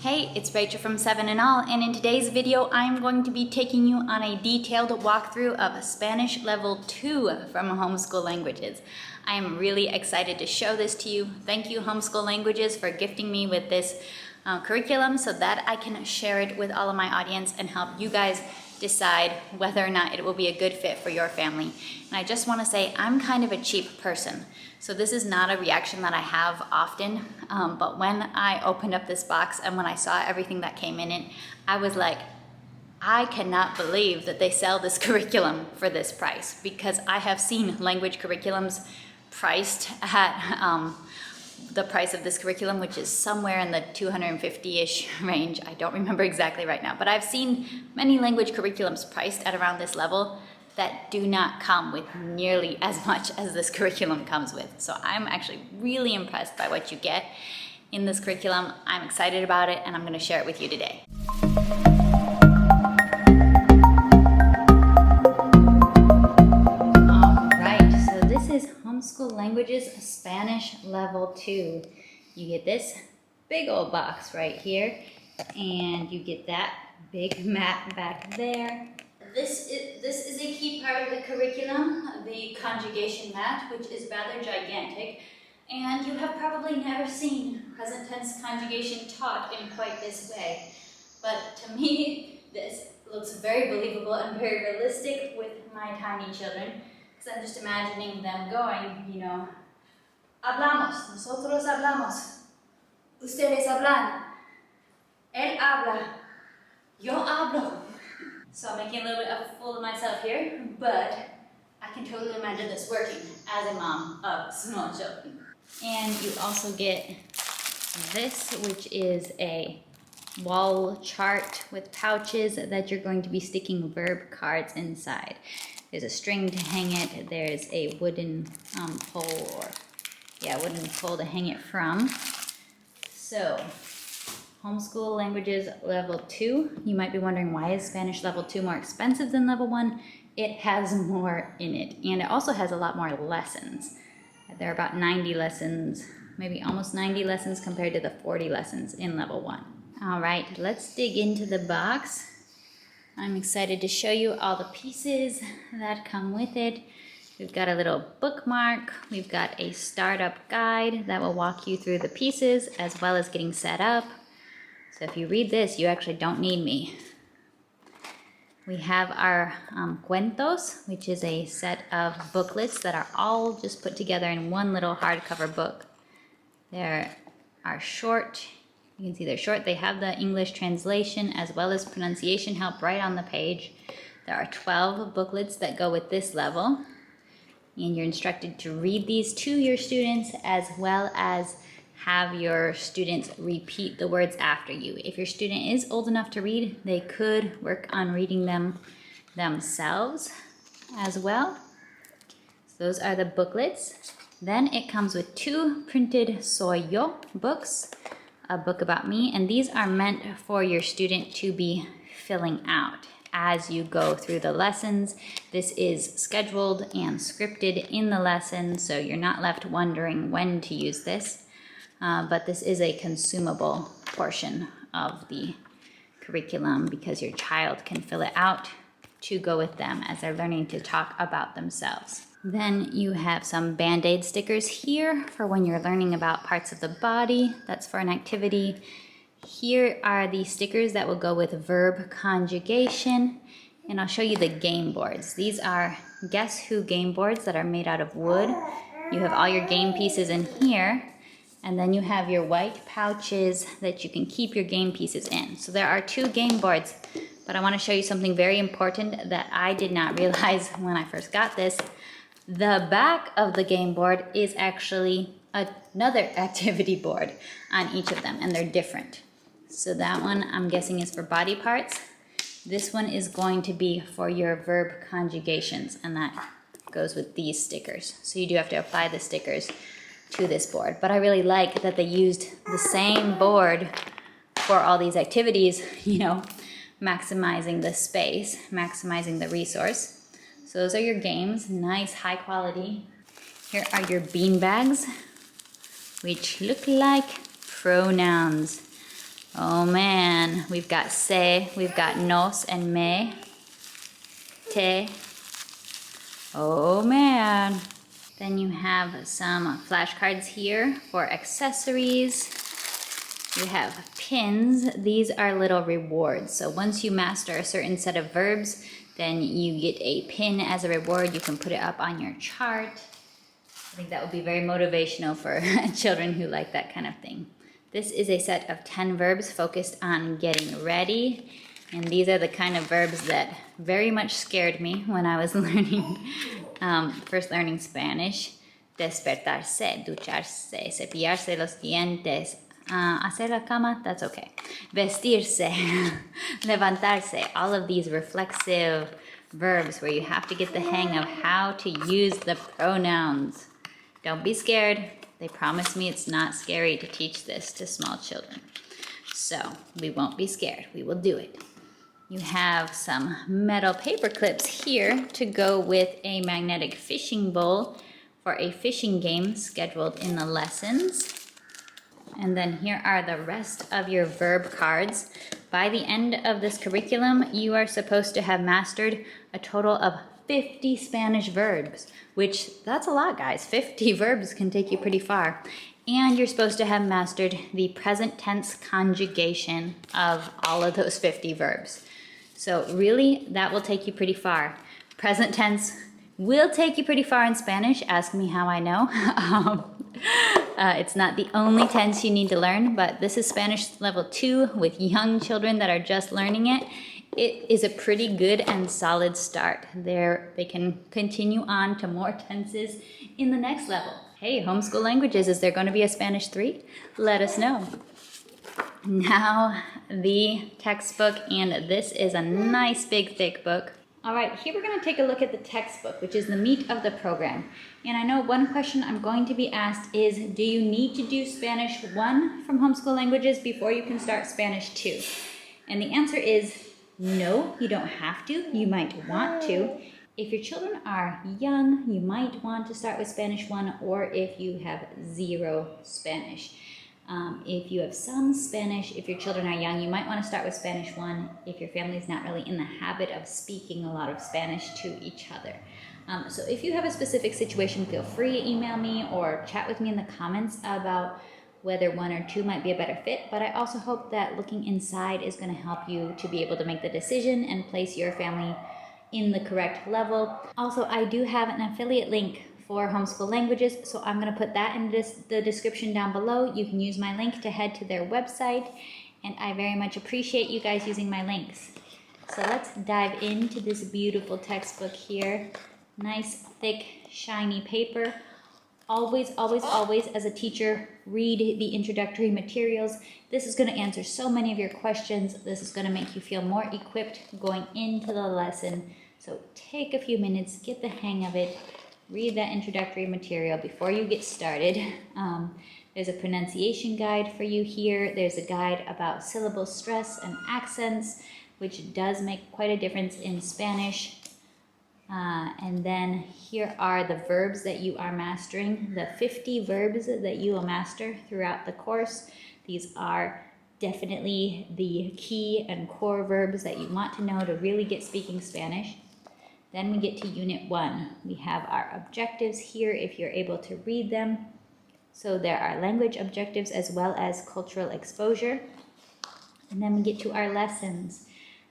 Hey, it's Rachel from 7 and All, and in today's video I'm going to be taking you on a detailed walkthrough of Spanish Level 2 from Homeschool Languages. I am really excited to show this to you. Thank you, Homeschool Languages, for gifting me with this curriculum so that I can share it with all of my audience and help you guys decide whether or not it will be a good fit for your family. And I just want to say I'm kind of a cheap person. So this is not a reaction that I have often, but when I opened up this box and when I saw everything that came in it, I was like, I cannot believe that they sell this curriculum for this price, because I have seen language curriculums priced at the price of this curriculum, which is somewhere in the 250-ish range. I don't remember exactly right now, but I've seen many language curriculums priced at around this level that do not come with nearly as much as this curriculum comes with. So I'm actually really impressed by what you get in this curriculum. I'm excited about it, and I'm going to share it with you today. All right, so this is Homeschool Languages Spanish Level 2. You get this big old box right here, and you get that big mat back there. This is a key part of the curriculum, the conjugation mat, which is rather gigantic, and you have probably never seen present tense conjugation taught in quite this way. But to me, this looks very believable and very realistic with my tiny children, because I'm just imagining them going, you know, hablamos, nosotros hablamos, ustedes hablan, él habla, yo hablo. So I'm making a little bit of a fool of myself here, but I can totally imagine this working as a mom of small children. And you also get this, which is a wall chart with pouches that you're going to be sticking verb cards inside. There's a string to hang it. There's a wooden pole to hang it from. So, Homeschool Languages Level 2. You might be wondering, why is Spanish Level 2 more expensive than Level 1? It has more in it, and it also has a lot more lessons. There are about 90 lessons, maybe almost 90 lessons compared to the 40 lessons in Level 1. All right, let's dig into the box. I'm excited to show you all the pieces that come with it. We've got a little bookmark. We've got a startup guide that will walk you through the pieces as well as getting set up. So if you read this, you actually don't need me. We have our cuentos, which is a set of booklets that are all just put together in one little hardcover book. They are short. You can see they're short. They have the English translation as well as pronunciation help right on the page. There are 12 booklets that go with this level. And you're instructed to read these to your students as well as have your students repeat the words after you. If your student is old enough to read, they could work on reading them themselves as well. So those are the booklets. Then it comes with 2 printed Soy Yo books, a book about me, and these are meant for your student to be filling out as you go through the lessons. This is scheduled and scripted in the lesson, so you're not left wondering when to use this. But this is a consumable portion of the curriculum because your child can fill it out to go with them as they're learning to talk about themselves. Then you have some Band-Aid stickers here for when you're learning about parts of the body. That's for an activity. Here are the stickers that will go with verb conjugation. And I'll show you the game boards. These are Guess Who game boards that are made out of wood. You have all your game pieces in here. And then you have your white pouches that you can keep your game pieces in. So there are 2 game boards, but I want to show you something very important that I did not realize when I first got this. The back of the game board is actually another activity board on each of them, and they're different. So that one I'm guessing is for body parts. This one is going to be for your verb conjugations, and that goes with these stickers. So you do have to apply the stickers to this board, but I really like that they used the same board for all these activities, you know, maximizing the space, maximizing the resource. So those are your games, nice high quality. Here are your bean bags, which look like pronouns. Oh man, we've got se, we've got nos and me. Te. Oh man. Then you have some flashcards here for accessories. You have pins. These are little rewards. So once you master a certain set of verbs, then you get a pin as a reward. You can put it up on your chart. I think that would be very motivational for children who like that kind of thing. This is a set of 10 verbs focused on getting ready. And these are the kind of verbs that very much scared me when I was first learning Spanish. Despertarse, ducharse, cepillarse los dientes, hacer la cama, that's okay. Vestirse, levantarse, all of these reflexive verbs where you have to get the hang of how to use the pronouns. Don't be scared. They promised me it's not scary to teach this to small children. So we won't be scared. We will do it. You have some metal paper clips here to go with a magnetic fishing bowl for a fishing game scheduled in the lessons. And then here are the rest of your verb cards. By the end of this curriculum, you are supposed to have mastered a total of 50 Spanish verbs, which that's a lot, guys. 50 verbs can take you pretty far. And you're supposed to have mastered the present tense conjugation of all of those 50 verbs. So really, that will take you pretty far. Present tense will take you pretty far in Spanish. Ask me how I know. It's not the only tense you need to learn, but this is Spanish level 2 with young children that are just learning it. It is a pretty good and solid start. They can continue on to more tenses in the next level. Hey, Homeschool Languages, is there going to be a Spanish 3? Let us know. Now the textbook, and this is a nice big thick book. All right, here we're going to take a look at the textbook, which is the meat of the program. And I know one question I'm going to be asked is, do you need to do Spanish 1 from Homeschool Languages before you can start Spanish 2? And the answer is no, you don't have to. You might want to. If your children are young, you might want to start with Spanish 1, or if you have 0 Spanish. If you have some Spanish, if your children are young, you might want to start with Spanish 1 if your family is not really in the habit of speaking a lot of Spanish to each other. So if you have a specific situation, feel free to email me or chat with me in the comments about whether 1 or 2 might be a better fit. But I also hope that looking inside is going to help you to be able to make the decision and place your family in the correct level. Also, I do have an affiliate link for Homeschool Languages, so I'm going to put that in the description down below. You can use my link to head to their website, and I very much appreciate you guys using my links. So let's dive into this beautiful textbook here. Nice, thick, shiny paper. Always, always, always, as a teacher, read the introductory materials. This is going to answer so many of your questions. This is going to make you feel more equipped going into the lesson. So take a few minutes, get the hang of it. Read that introductory material before you get started. There's a pronunciation guide for you here. There's a guide about syllable stress and accents, which does make quite a difference in Spanish. And then here are the verbs that you are mastering, the 50 verbs that you will master throughout the course. These are definitely the key and core verbs that you want to know to really get speaking Spanish. Then we get to Unit 1. We have our objectives here if you're able to read them. So there are language objectives as well as cultural exposure. And then we get to our lessons.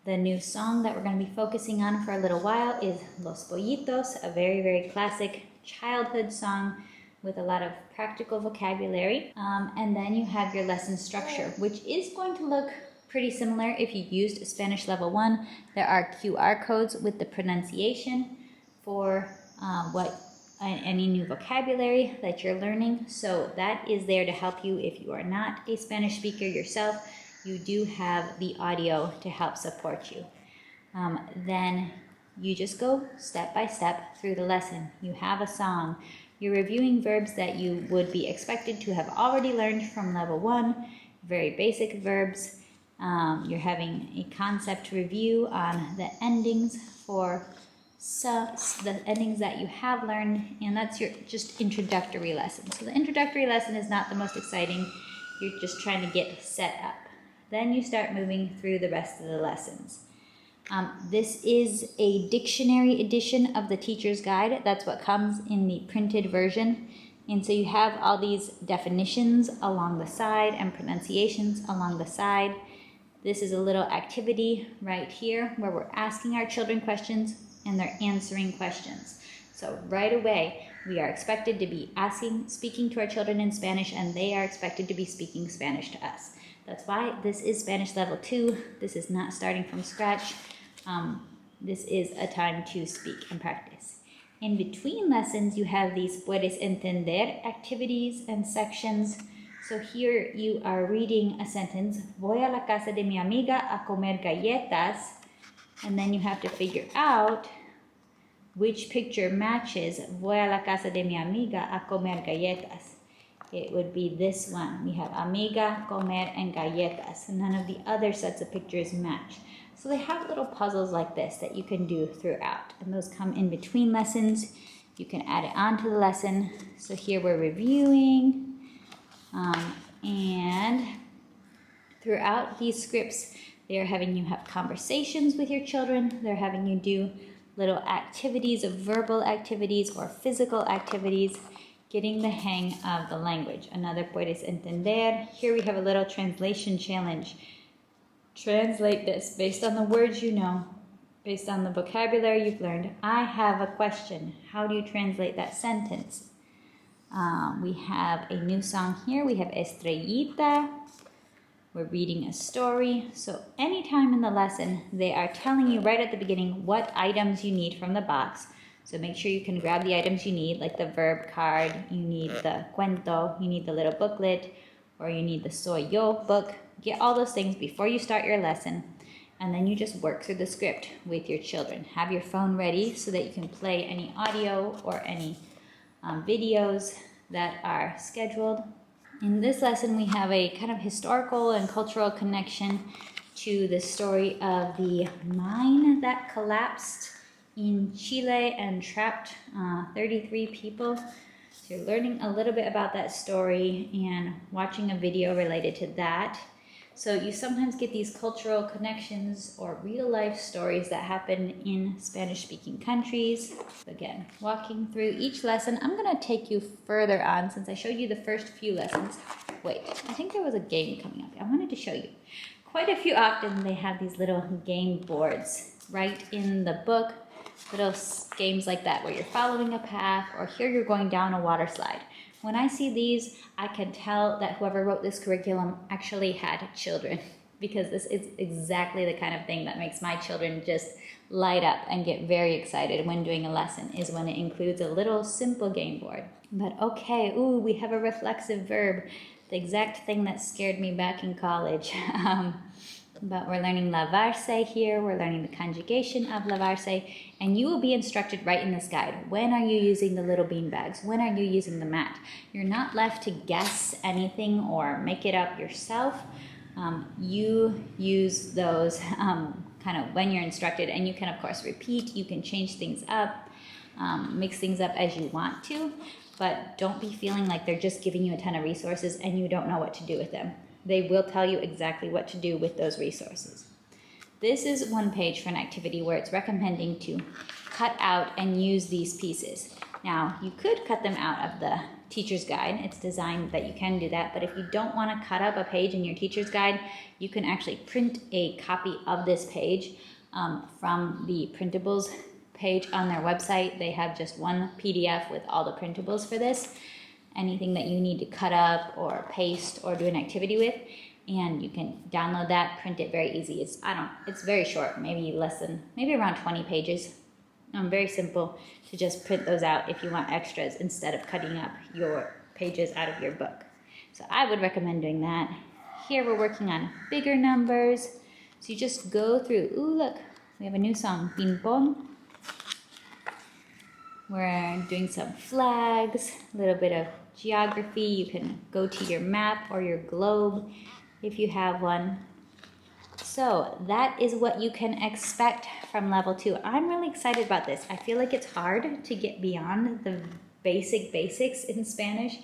The new song that we're going to be focusing on for a little while is Los Pollitos, a very, very classic childhood song with a lot of practical vocabulary. And then you have your lesson structure, which is going to look pretty similar if you used Spanish Level 1. There are QR codes with the pronunciation for any new vocabulary that you're learning. So that is there to help you if you are not a Spanish speaker yourself. You do have the audio to help support you. Then you just go step by step through the lesson. You have a song. You're reviewing verbs that you would be expected to have already learned from Level 1, very basic verbs. You're having a concept review on the endings for the endings that you have learned, and that's your just introductory lesson. So the introductory lesson is not the most exciting. You're just trying to get set up. Then you start moving through the rest of the lessons. This is a dictionary edition of the teacher's guide. That's what comes in the printed version. And so you have all these definitions along the side and pronunciations along the side. This is a little activity right here where we're asking our children questions and they're answering questions. So right away, we are expected to be speaking to our children in Spanish, and they are expected to be speaking Spanish to us. That's why this is Spanish level 2. This is not starting from scratch. This is a time to speak and practice. In between lessons, you have these puedes entender activities and sections. So here you are reading a sentence, voy a la casa de mi amiga a comer galletas, and then you have to figure out which picture matches voy a la casa de mi amiga a comer galletas. It would be this one. We have amiga, comer, and galletas. None of the other sets of pictures match. So they have little puzzles like this that you can do throughout. And those come in between lessons. You can add it onto the lesson. So here we're reviewing. And throughout these scripts, they are having you have conversations with your children. They're having you do little activities of verbal activities or physical activities, getting the hang of the language. Another puedes entender. Here we have a little translation challenge. Translate this based on the words you know, based on the vocabulary you've learned. I have a question. How do you translate that sentence? We have a new song here. We have Estrellita. We're reading a story. So anytime in the lesson, they are telling you right at the beginning what items you need from the box. So make sure you can grab the items you need, like the verb card, you need the cuento, you need the little booklet, or you need the Soy Yo book. Get all those things before you start your lesson, and then you just work through the script with your children. Have your phone ready so that you can play any audio or any videos that are scheduled. In this lesson, we have a kind of historical and cultural connection to the story of the mine that collapsed in Chile and trapped 33 people. So you're learning a little bit about that story and watching a video related to that. So you sometimes get these cultural connections or real life stories that happen in Spanish-speaking countries. Again, walking through each lesson, I'm gonna take you further on since I showed you the first few lessons. Wait, I think there was a game coming up. I wanted to show you. Quite a few often they have these little game boards right in the book, little games like that where you're following a path, or here you're going down a water slide. When I see these, I can tell that whoever wrote this curriculum actually had children, because this is exactly the kind of thing that makes my children just light up and get very excited when doing a lesson, is when it includes a little simple game board. But okay, ooh, we have a reflexive verb, the exact thing that scared me back in college. But we're learning lavarse here, we're learning the conjugation of lavarse, and you will be instructed right in this guide. When are you using the little bean bags? When are you using the mat? You're not left to guess anything or make it up yourself. You use those kind of when you're instructed, and you can of course repeat, you can change things up, mix things up as you want to, but don't be feeling like they're just giving you a ton of resources and you don't know what to do with them. They will tell you exactly what to do with those resources. This is one page for an activity where it's recommending to cut out and use these pieces. Now, you could cut them out of the teacher's guide. It's designed that you can do that, but if you don't want to cut up a page in your teacher's guide, you can actually print a copy of this page from the printables page on their website. They have just one PDF with all the printables for this. Anything that you need to cut up or paste or do an activity with, and you can download that, print it very easy. It's very short, maybe around 20 pages. Very simple to just print those out if you want extras instead of cutting up your pages out of your book. So I would recommend doing that. Here we're working on bigger numbers. So you just go through, ooh look, we have a new song, Ping Pong. We're doing some flags, a little bit of geography. You can go to your map or your globe if you have one. So that is what you can expect from level 2. I'm really excited about this. I feel like it's hard to get beyond the basics in Spanish.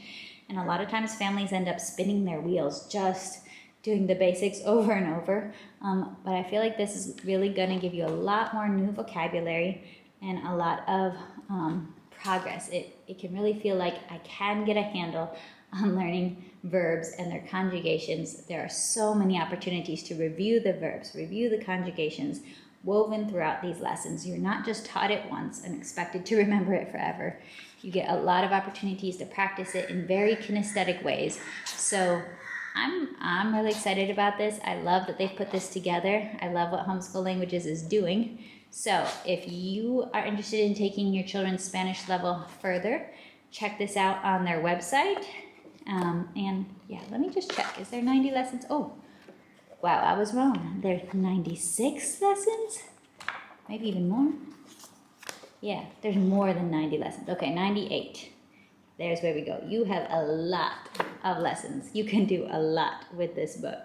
And a lot of times families end up spinning their wheels just doing the basics over and over. But I feel like this is really gonna give you a lot more new vocabulary and a lot of progress. It can really feel like I can get a handle on learning verbs and their conjugations. There are so many opportunities to review the verbs, review the conjugations woven throughout these lessons. You're not just taught it once and expected to remember it forever. You get a lot of opportunities to practice it in very kinesthetic ways. So I'm really excited about this. I love that they've put this together. I love what Homeschool Languages is doing. So if you are interested in taking your children's Spanish level further, check this out on their website. And yeah, let me just check. Is there 90 lessons? Oh, wow, I was wrong. There's 96 lessons? Maybe even more? Yeah, there's more than 90 lessons. Okay, 98. There's where we go. You have a lot of lessons. You can do a lot with this book.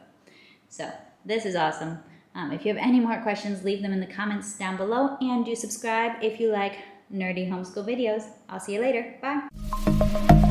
So this is awesome. If you have any more questions, leave them in the comments down below, and do subscribe if you like nerdy homeschool videos. I'll see you later. Bye.